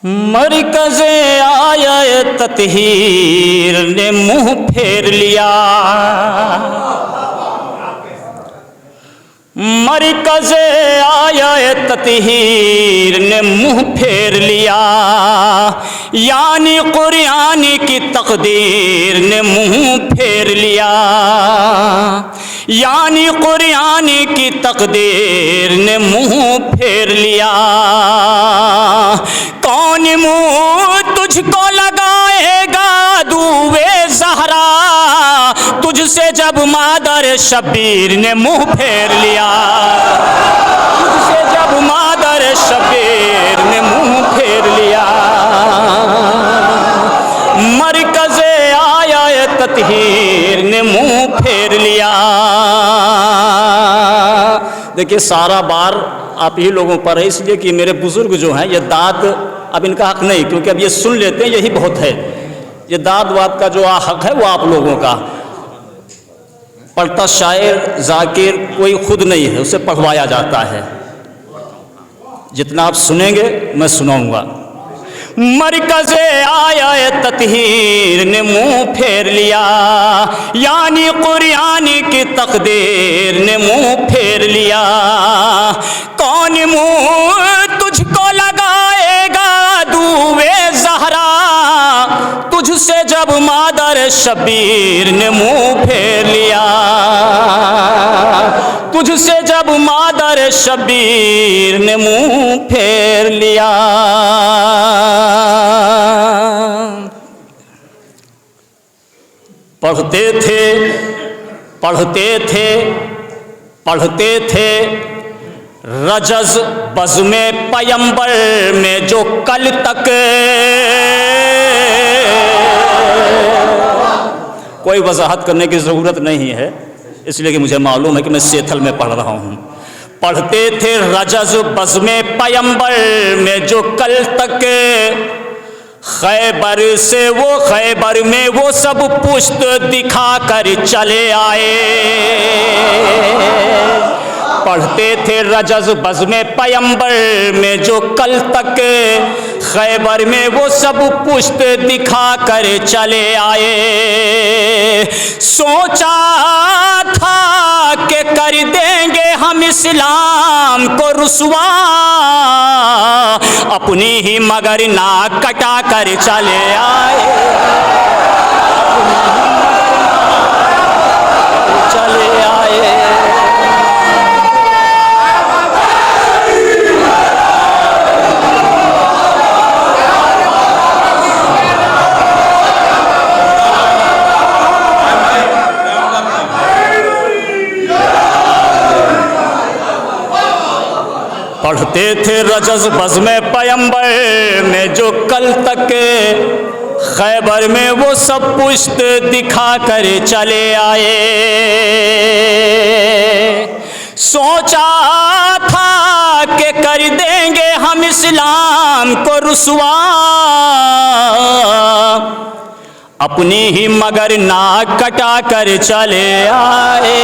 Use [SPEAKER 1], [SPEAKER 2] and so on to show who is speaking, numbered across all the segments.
[SPEAKER 1] मरकज़े आया ततहीर ने मुंह फेर लिया, मरकज़े आया ततहीर ने मुंह फेर लिया, यानी कुरान की तकदीर ने मुंह फेर लिया, यानी कुरान की तकदीर ने मुंह फेर लिया। कौन मुंह तुझको लगाएगा दुए ज़हरा, तुझसे जब मादर शबीर ने मुंह फेर लिया, तुझसे जब मादर शबीर ने मुंह फेर लिया। मरकज़े आया ततहीर ने मुंह फेर लिया। देखिए सारा बार आप ही लोगों पर है, इसलिए कि मेरे बुजुर्ग जो हैं ये दाद अब इनका हक नहीं, क्योंकि अब ये सुन लेते हैं यही बहुत है। ये दाद वाद का जो हक है वो आप लोगों का। पढ़ता शायर जाकिर कोई खुद नहीं है, उसे पढ़वाया जाता है। जितना आप सुनेंगे मैं सुनाऊंगा। मरकज़े आया ततहीर ने मुंह फेर लिया, यानी कुरान की तकदीर ने मुंह फेर लिया। कौन मुंह तुझको लगाएगा दुए ज़हरा, तुझसे जब मादर शबीर ने मुंह फेर लिया, तुझसे जब मादर शबीर ने मुंह फेर लिया। पढ़ते थे पढ़ते थे पढ़ते थे रजज़ बज़्मे पैगंबर में जो कल तक, कोई वजाहत करने की ज़रूरत नहीं है, इसलिए कि मुझे मालूम है कि मैं सेथल में पढ़ रहा हूँ। पढ़ते थे रजज़ बज़्मे पैगंबर में जो कल तक, खैबर से वो खैबर में वो सब पुश्त दिखा कर चले आए। पढ़ते थे रजज़ बज़्मे पैगंबर में जो कल तक, खैबर में वो सब पुश्त दिखा कर चले आए। सोचा था कि कर देंगे हम इस्लाम को रुसवा, अपनी ही मगर नाक कटा कर चले आए, चले आए। पढ़ते थे रजज़ बज़्मे पैगंबर में जो कल तक, खैबर में वो सब पुश्त दिखा कर चले आए। सोचा था कि कर देंगे हम इस्लाम को रुसवा, अपनी ही मगर नाक कटा कर चले आए,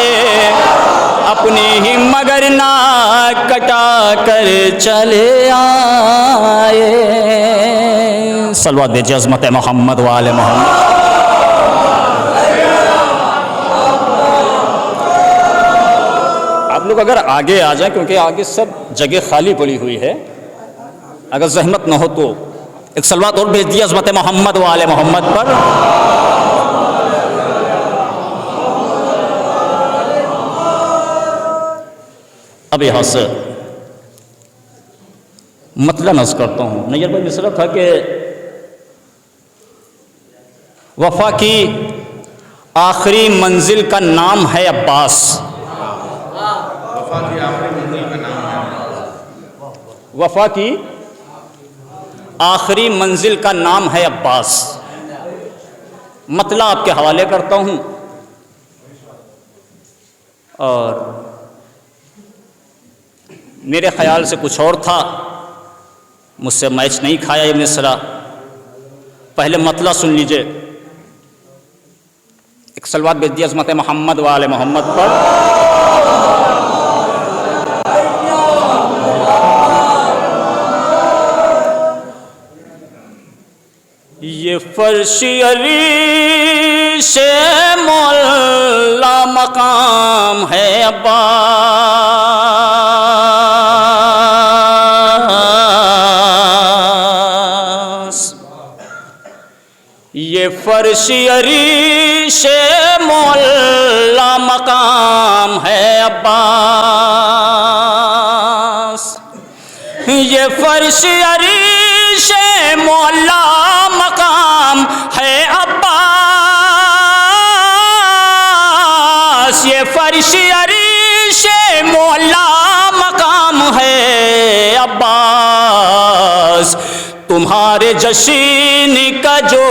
[SPEAKER 1] अपनी ही मगर नाक कटा कर चले आए। सलवात दीजिए अज़मत मोहम्मद व आले मोहम्मद। आप लोग अगर आगे आ जाएं, क्योंकि आगे सब जगह खाली पड़ी हुई है, अगर ज़हमत न हो तो एक सलवात और भेज दिया अज़मत मोहम्मद व आले मोहम्मद पर। अब यहाँ से मतलब अर्ज़ करता हूँ। नैयर भाई मिसरा था कि वफ़ा की आखिरी मंजिल का नाम है अब्बास।
[SPEAKER 2] वफ़ा की आखिरी मंजिल का नाम है,
[SPEAKER 1] वफ़ा की आखिरी मंजिल का नाम है अब्बास। मतलब आपके हवाले करता हूँ। और मेरे ख्याल से कुछ और था, मुझसे मैच नहीं खाया ये मिसरा। पहले मतलब सुन लीजिए। एक सलवात भेज दिया अज़मत मोहम्मद वाले मोहम्मद पर। ये फर्शी अरीश मौला मकाम है अब्बास, ये फर्शी अरीश मौला मकाम है अब्बास, ये फर्शी अरीश मौला मकाम है अब्बास, ये फर्शी अरीश मौला मकाम है अब्बास। तुम्हारे जशीन का जो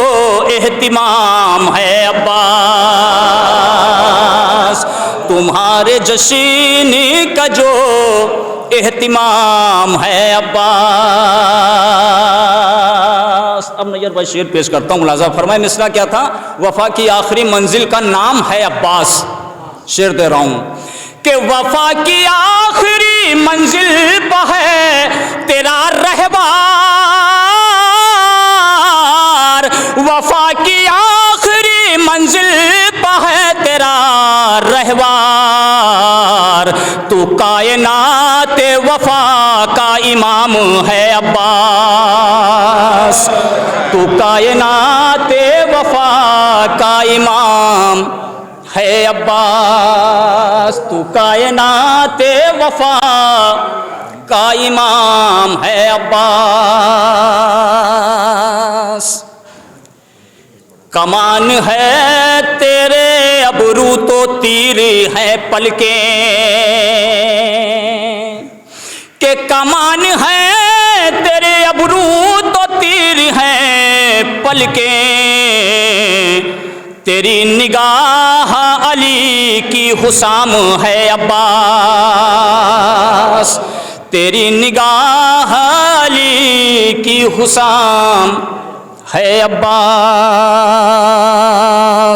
[SPEAKER 1] एहतिमाम है अब्बास, तुम्हारे जशीन का जो एहतिमाम है अब्बास। अब नजर भाई शेर पेश करता हूँ, मुलाज़ा फरमाए मिसरा क्या था? वफा की आखिरी मंजिल का नाम है अब्बास। शेर दे रहा हूँ कि वफा की आखिरी मंजिल पर है तेरा रहबार, वफा की आखिरी मंजिल पर है तेरा रहबार। तू कायनात वफा का इमाम है अब्बास, तू कायनात वफा का इमाम है अब्बास, तू कायनात वफा का इमाम है अब्बास। कमान है तेरे अबरू तो तीर है पलके, के कमान है तेरे अबरू तो तीर है पलके, तेरी निगाह अली की हुसाम है अब्बास, तेरी निगाह अली की हुसाम है अब्बास।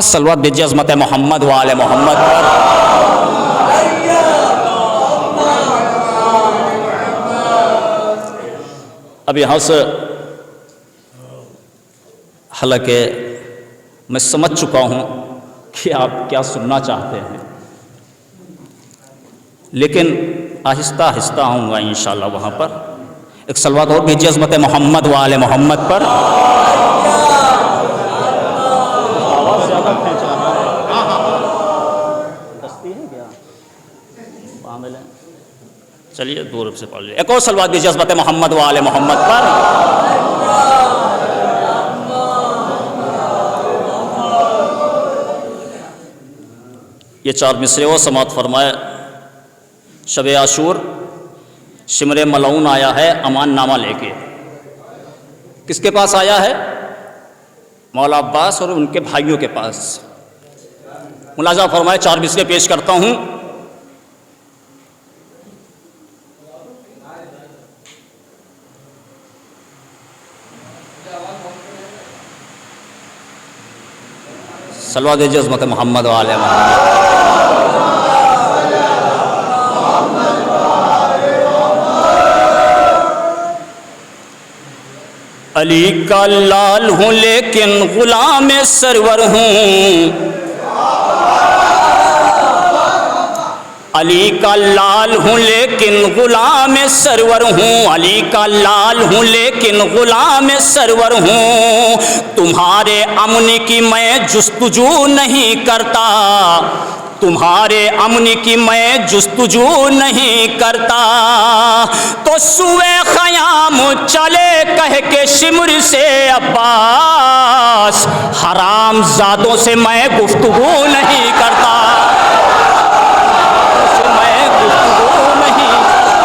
[SPEAKER 1] सलवात भेजिए अज़मत मोहम्मद वाले मोहम्मद पर। अब यहाँ से हालांकि मैं समझ चुका हूँ कि आप क्या सुनना चाहते हैं, लेकिन आहिस्ता आहिस्ता आऊँगा इंशाअल्लाह वहाँ पर। एक सलवात और भेजिए अज़मत मोहम्मद वाले मोहम्मद पर। आवाज़ ज़्यादा खींच रहा है, दस्ती है क्या? मामले चलिए दूर से पढ़ लीजिए। एक और सलवात भेजिए अज़मत मोहम्मद वाले मोहम्मद पर। ये चार मिसरे वो समात फरमाए। शब आशूर शिमरे मलऊन आया है अमान नामा लेके। किसके पास आया है? मौला अब्बास और उनके भाइयों के पास। मुलाजा फरमाए चार मिसरे पेश करता हूँ। सलवा दीजिए अज़मत मोहम्मद वाले मोहम्मद। अली का लाल हूँ लेकिन गुलाम सरवर हूँ, अली का लाल हूँ लेकिन गुलाम सरवर हूँ, अली का लाल हूँ लेकिन गुलाम सरवर हूँ। तुम्हारे अमन की मैं जुस्तजू नहीं करता, तुम्हारे अमन की मैं जुस्तजू नहीं करता। तो सुए ख़याम चले कह के शिमर से अब्बास, हराम ज़ादों से मैं गुफ्तगू नहीं करता, मैं गुफ्तगू नहीं करता,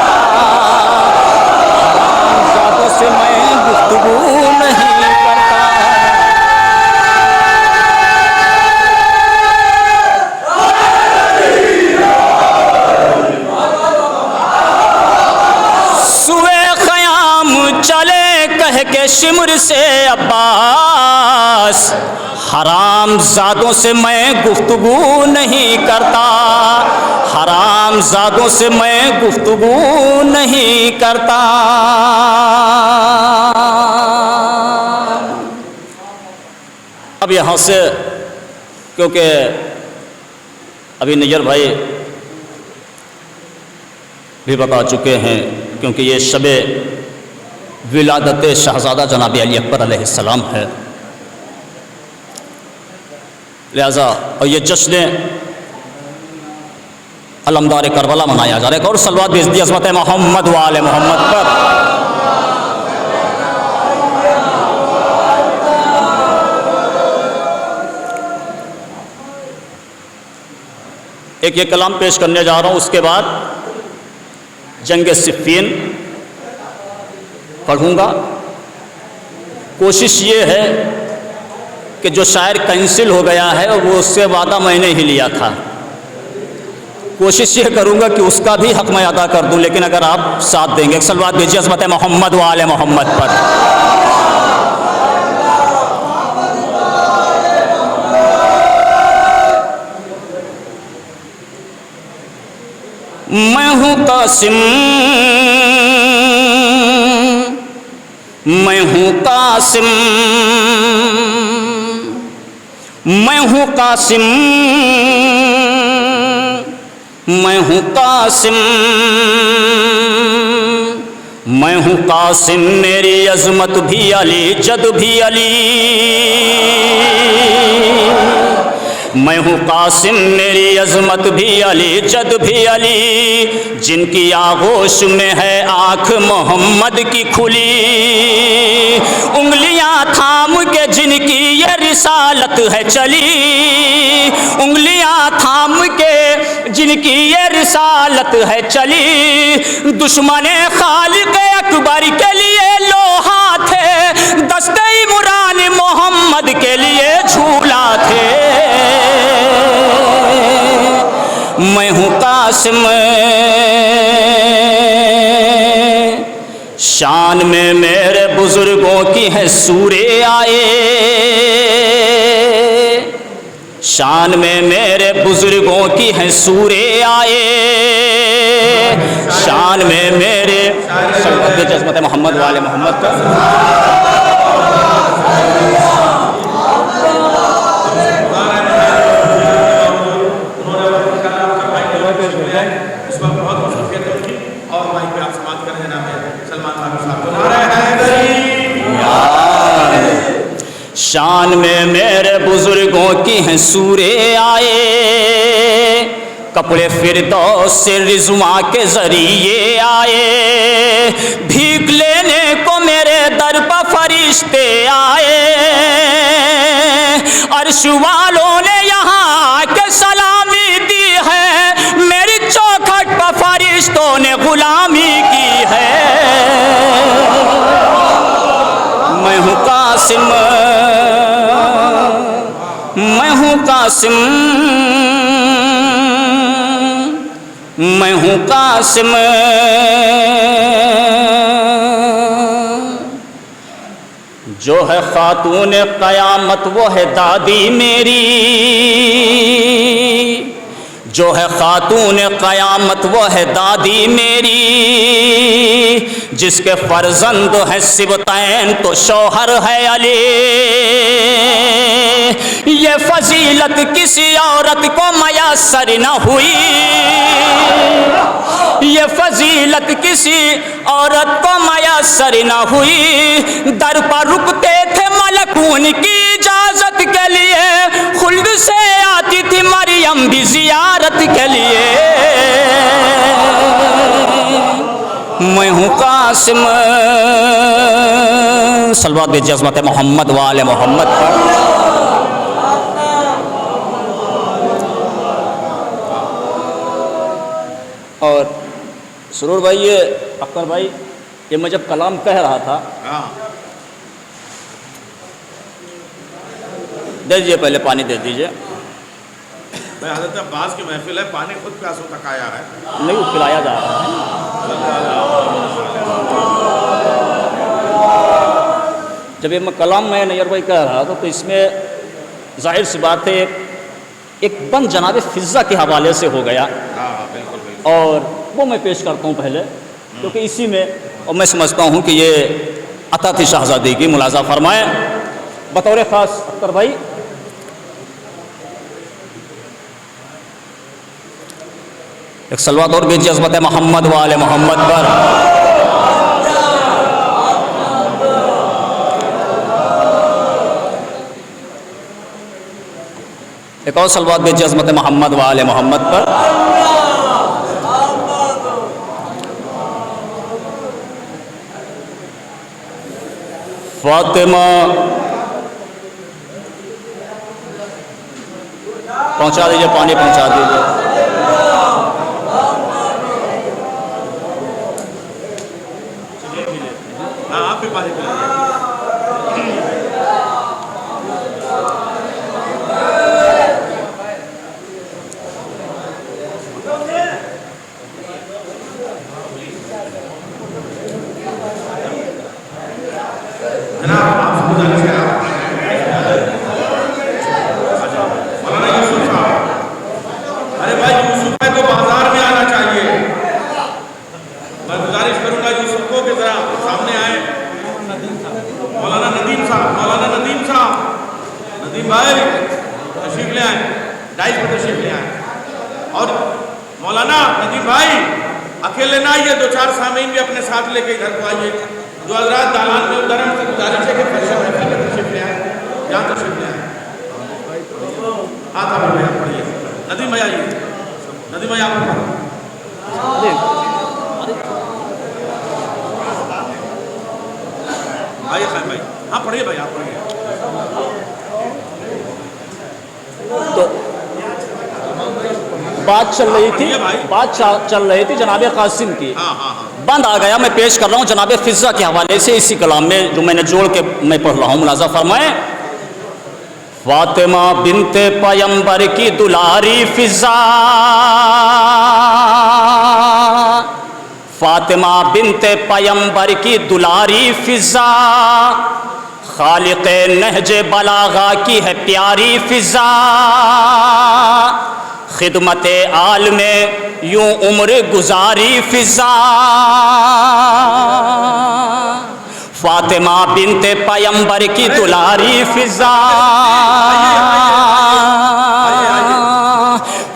[SPEAKER 1] हराम ज़ादों से मैं गुफ्तगू नहीं करता। चले कह के शिमर से अब्बास, हराम ज़ादों से मैं गुफ्तगू नहीं करता, हराम ज़ादों से मैं गुफ्तगू नहीं करता। अब यहाँ से, क्योंकि अभी नैयर भाई भी बता चुके हैं, क्योंकि ये शबे विलादत शहज़ादा जनाब अली अकबर अलैहिस्सलाम है, लिहाजा और ये जश्न अलमदार करबला मनाया जा रहा है। और सलवात भेज दी अज़मत मोहम्मद व आले मोहम्मद पर। एक ये कलाम पेश करने जा रहा हूँ, उसके बाद जंग सिफ़ीन पढ़ूँगा। कोशिश ये है कि जो शायर कैंसिल हो गया है वो उससे वादा मैंने ही लिया था, कोशिश ये करूँगा कि उसका भी हक़ मैं अदा कर दूँ, लेकिन अगर आप साथ देंगे। सलवात भेजिए अज़मत मोहम्मद व आले मोहम्मद पर। मैं हूँ कासिम, मैं हूँ कासिम, मैं हूँ कासिम, मैं हूँ कासिम, मैं हूँ कासिम, मेरी अज़मत भी अली, जद भी अली। मैं हूँ कासिम, मेरी अज़मत भी अली, जद भी अली। जिनकी आगोश में है आँख मोहम्मद की खुली, उंगलियाँ थाम के जिनकी ये रिसालत है चली, उंगलियाँ थाम के जिनकी ये रिसालत है चली। दुश्मने खालिक अकबर के लिए लोहा थे, दस्ते इमरान मोहम्मद के लिए झूला थे। मैं हूँ कासिम, शान में मेरे बुजुर्गों की है सूरे आए, शान में मेरे बुजुर्गों की है सूरे आए, शान में मेरे अज़मत मोहम्मद वाले मोहम्मद का। शान में मेरे बुजुर्गों की हैं सूरे आए, कपड़े फिरदौस से रिज़वा के ज़रिए आए, भीख लेने को मेरे दर पर फरिश्ते आए। अर्श वालों ने यहाँ के सलामी दी है, मेरी चौखट पर फरिश्तों ने गुलामी की है। मैं हूँ कासिम, मैं हूँ कासिम, मैं हूँ कासिम, जो है खातून क़यामत वो है दादी मेरी, जो है खातून क़यामत वो है दादी मेरी। जिसके फर्जंद है सिबतैन तो शौहर है अली, ये फजीलत किसी औरत को मयस्सर न हुई, ये फजीलत किसी औरत को मयस्सर न हुई। दर पर रुकते थे मलकून की इजाजत के लिए, खुल्द से आती थी मरियम भी जियारत के लिए। मैं हूँ कासिम, सलवात भेजिए अज़मत मोहम्मद वाले मोहम्मद पर। और सुरूर भाई, ये अख्तर भाई, ये मैं जब कलाम कह रहा था, दे दीजिए, पहले पानी दे दीजिए।
[SPEAKER 2] भाई हज़रत अब्बास की महफिल है, पानी खुद प्यासों तक आया है,
[SPEAKER 1] नहीं वो पिलाया जा रहा है। जब ये मैं कलाम मैं नैयर भाई कह रहा था, तो इसमें जाहिर सी बात है एक बंद जनाब फिज़ा के हवाले से हो गया,
[SPEAKER 2] हाँ बिल्कुल बिल्कुल।
[SPEAKER 1] और वो मैं पेश करता हूँ पहले, क्योंकि इसी में और मैं समझता हूँ कि ये अता थी शहज़ादी की। मुलाज़ा फरमाएं बतौर ख़ास अख्तर भाई, एक सलवात और भेजिए अज़मत मोहम्मद वाले मोहम्मद पर। एक और सलवात भेजिए अज़मत मोहम्मद वाले मोहम्मद पर। फातिमा पहुंचा दीजिए, पानी पहुंचा दीजिए।
[SPEAKER 2] हाँ आप भी पानी पिलाइए। अरे भाई यूसुफ भाई को बाजार में आना चाहिए। मैं गुजारिश करूंगा यूसुफ को कि जरा सामने आए। मौलाना नदीम साहब, नदीम भाई तशरीफ ले आए, डाइस पर तशरीफ ले आए। और मौलाना नदीम भाई अकेले ना आइए, 2-4 सामीन भी अपने साथ लेके इधर को आइए। जो हजरात दालान में उधर हैं, गुजारिश है कि तशरीफ ले आए, यहाँ तशरीफ ले आए। हाथ आप पढ़िए। नदीम भाई आइए, नदीम भाई आप आइए। खान भाई हाँ पढ़िए, भाई आप पढ़िए।
[SPEAKER 1] तो बात चल रही थी जनाब कासिम की।
[SPEAKER 2] हाँ हाँ हाँ
[SPEAKER 1] बंद आ गया, मैं पेश कर रहा हूँ जनाब फिज़ा के हवाले से इसी कलाम में जो मैंने जोड़ के मैं पढ़ रहा हूँ। मुलाज़ा फरमाएं फातिमा बिनते पैगंबर की दुलारी फिज़ा, फातिमा बिनते पैगंबर की दुलारी फिज़ा, खालिक़े नहजे बलागा की है प्यारी फिज़ा, खिदमत आल में यूं उम्र गुजारी फिज़ा, फातिमा बिनते पैगंबर की दुलारी फिज़ा,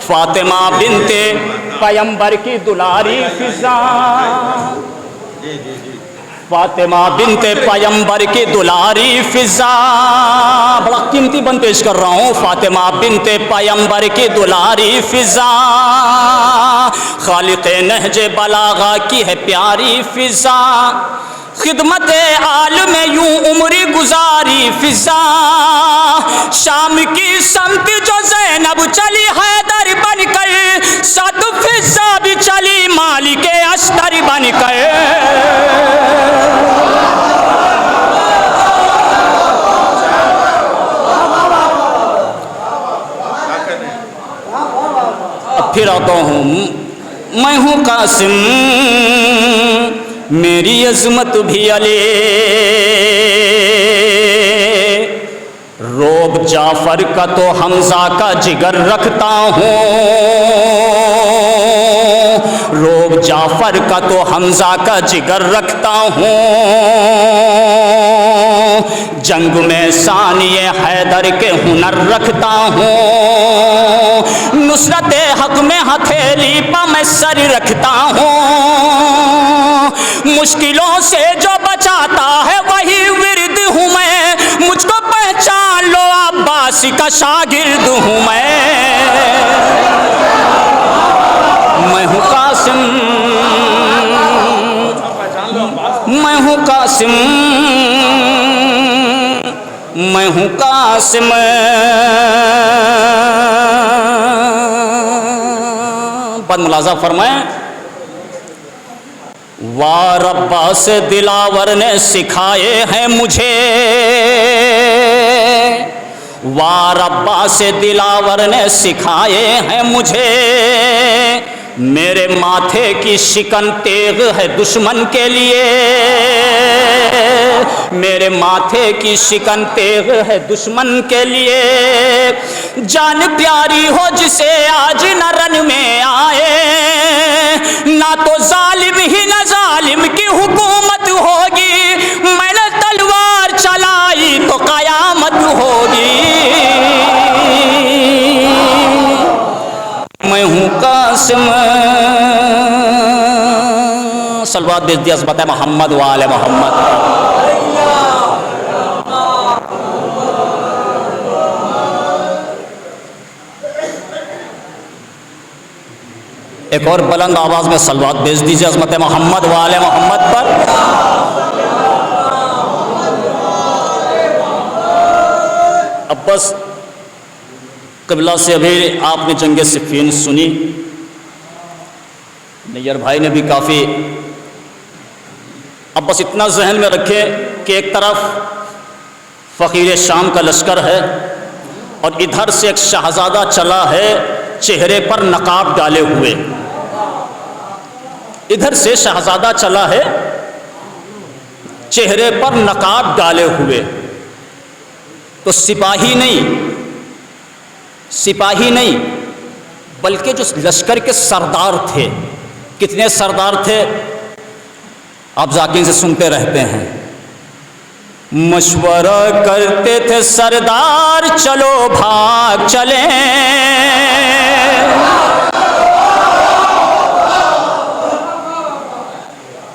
[SPEAKER 1] फातिमा बिनते पैगंबर की दुलारी फिज़ा, फातिमा बिनते पैगंबर की दुलारी फिज़ा। बड़ा कीमती बंद पेश कर रहा हूँ। फातिमा बिनते पैगंबर की दुलारी फिज़ा, खालिक़े नहजे बलागा की है प्यारी फिज़ा, खिदमत आल में यूं उम्र गुजारी फिज़ा, शाम की समत जो ज़ैनब चली हैदर बनकर, सद फिज़ा भी चली मालिके अस्तर बनकर। फिर आता हूँ, मैं हूँ कासिम मेरी अज़मत भी अले, रोब जाफर का तो हमजा का जिगर रखता हूँ, रोब जाफर का तो हमजा का जिगर रखता हूँ, जंग में सानिए हैदर के हुनर रखता हूँ, नुसरत हक में हथेली पर मैं सर रखता हूँ, मुश्किलों से जो बचाता है वही विरद हूँ मैं, मुझको पहचान लो अब्बास का शागिर्द हूँ मैं हूँ कासिम, मैं हूँ कासिम, मैं हूँ कासिम, बद मुलाज़ा फरमाएं वाह रब्बा से दिलावर ने सिखाए हैं मुझे, वाह रब्बा से दिलावर ने सिखाए हैं मुझे, मेरे माथे की शिकन तेग है दुश्मन के लिए, मेरे माथे की शिकन तेग है दुश्मन के लिए। जान प्यारी हो जिसे आज न रन में आए, ना तो जालिम ही न जालिम की हुकूमत होगी। मैंने तलवार चलाई तो कयामत होगी। मैं हूँ कासिम, सलवात भेज दिया बता मोहम्मद वाले मोहम्मद। एक और बुलंद आवाज में सलवात भेज दीजिए अज़मत मोहम्मद वाले मोहम्मद पर। अब बस क़िबला से अभी आपने जंग सिफ़ीन सुनी, नैयर भाई ने भी काफ़ी। अब बस इतना जहन में रखें कि एक तरफ फ़कीर शाम का लश्कर है और इधर से एक शहज़ादा चला है चेहरे पर नकाब डाले हुए। इधर से शहज़ादा चला है चेहरे पर नकाब डाले हुए। तो सिपाही नहीं बल्कि जो लश्कर के सरदार थे। कितने सरदार थे आप जाकिर से सुनते रहते हैं। मशवरा करते थे सरदार चलो भाग चले,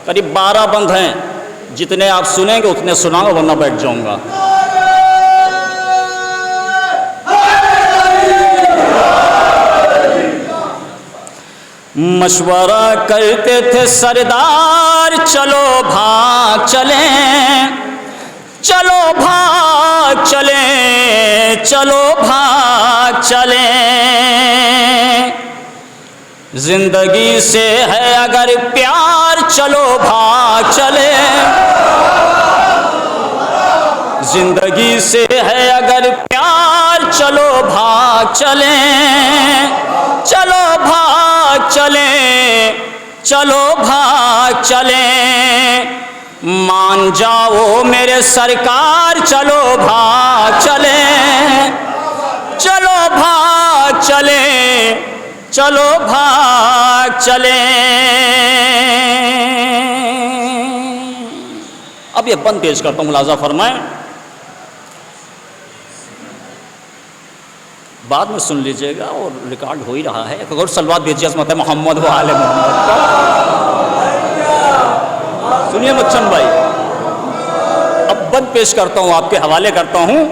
[SPEAKER 1] करीब 12 बंद हैं, जितने आप सुनेंगे उतने सुनाऊंगा वरना बैठ जाऊंगा। मशवरा करते थे सरदार चलो भाग चले, चलो भाग चले, चलो भाग चले। जिंदगी से है अगर प्यार चलो भाग चले, जिंदगी से है अगर प्यार चलो भाग चले, चलो भाग चले, चलो भाग चले। मान जाओ मेरे सरकार चलो भाग चले, चलो भाग चले, चलो भाग चले। अब ये बंद पेश करता हूं, मुलाजा फरमाएं, बाद में सुन लीजिएगा और रिकॉर्ड हो ही रहा है। एक और सलवात भेजिए अज़मत मोहम्मद व आले मोहम्मद। सुनिए बच्चन भाई, अब बंद पेश करता हूं, आपके हवाले करता हूं।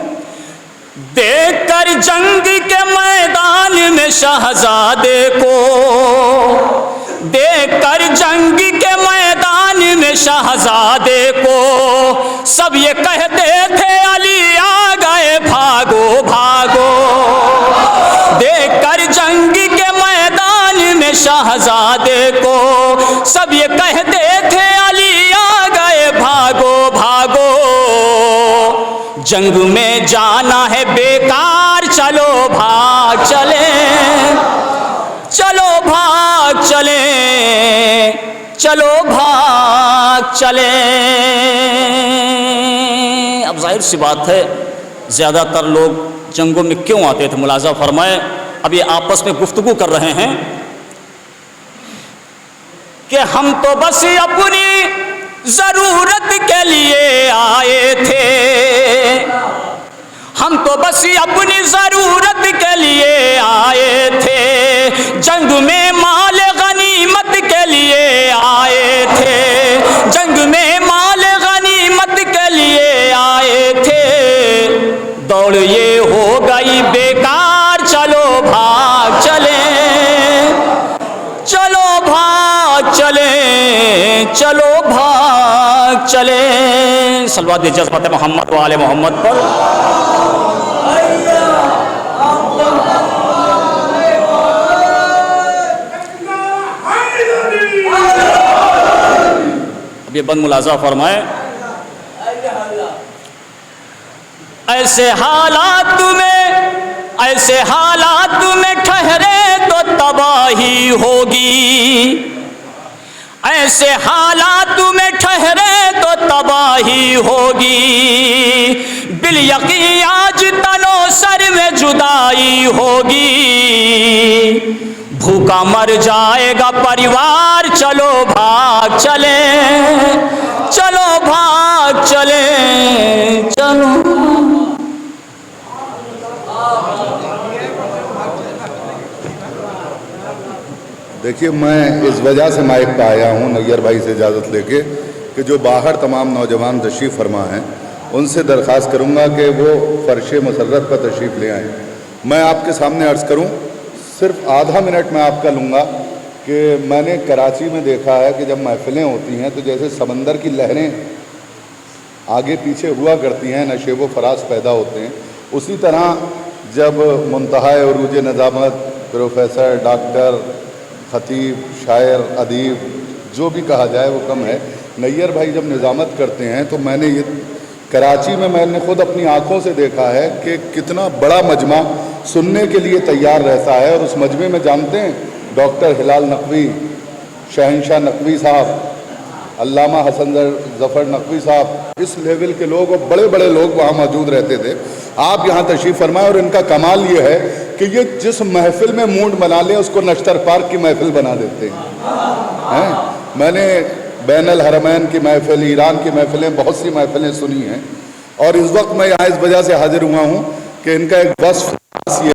[SPEAKER 1] देखकर जंग के मैदान में शहजादे को, देखकर जंग के मैदान में शहजादे को, सब ये कहते थे अली आ गए भागो भागो। देखकर जंग के मैदान में शहजादे को, सब ये कहते थे अली आ गए भागो भागो। जंग में जाना है बेकार चलो भाग चले, चलो भाग चले, चलो भाग चले। अब जाहिर सी बात है ज़्यादातर लोग जंगों में क्यों आते थे, मुलाजा फरमाए। अब ये आपस में गुफ्तगू कर रहे हैं कि हम तो बस अपनी ज़रूरत के लिए आए थे, हम तो बस अपनी ज़रूरत के लिए आए थे। जंग में माल गनीमत के लिए आए थे, जंग में माल गनीमत के लिए आए थे। दौड़ ये हो गई बेकार चलो भाग चले, चलो भाग चले, चलो भाग चले। सलवात दीजिए अज़मत मोहम्मद व आले मोहम्मद पर। अब ये बंद मुलाजा फरमाए। ऐसे हालात में ठहरे तो तबाही होगी। ऐसे हालात में ठहरे तो तबाही होगी। बिल यकीन आज तनो सर में जुदाई होगी। भूखा मर जाएगा परिवार, चलो भाग चले, चलो भाग चले, चलो।
[SPEAKER 3] देखिए, मैं इस वजह से माइक पे आया हूँ नैयर भाई से इजाज़त लेके कि जो बाहर तमाम नौजवान तशरीफ़ फरमा हैं उनसे दरख्वास्त करूँगा कि वो फ़र्श मसर्रत पर तशरीफ़ ले आएँ। मैं आपके सामने अर्ज़ करूँ, सिर्फ आधा मिनट मैं आपका लूँगा कि मैंने कराची में देखा है कि जब महफ़िलें होती हैं तो जैसे समंदर की लहरें आगे पीछे हुआ करती हैं, नशेब व फराज पैदा होते हैं, उसी तरह जब मुंतहाए उरूज नज़ामत प्रोफेसर, डॉक्टर, ख़तीब, शायर, अदीब जो भी कहा जाए वो कम है, नैयर भाई जब निज़ामत करते हैं तो मैंने ये कराची में मैंने ख़ुद अपनी आँखों से देखा है कि कितना बड़ा मजमा सुनने के लिए तैयार रहता है। और उस मजमे में जानते हैं डॉक्टर हिलाल नकवी, शहंशाह नकवी साहब, अल्लामा हसन ज़फ़र नकवी साहब, इस लेवल के लोग और बड़े बड़े लोग वहाँ मौजूद रहते थे। आप यहाँ तशरीफ़ फरमाएं और इनका कमाल ये है कि ये जिस महफ़िल में मूड बना लें उसको नश्तर पार्क की महफ़िल बना देते हैं। मैंने बैनुल हरमैन की महफ़िल, ईरान की महफ़िलें, बहुत सी महफ़िलें सुनी हैं और इस वक्त मैं यहाँ इस वजह से हाजिर हुआ हूँ कि इनका एक वस्फ़ ये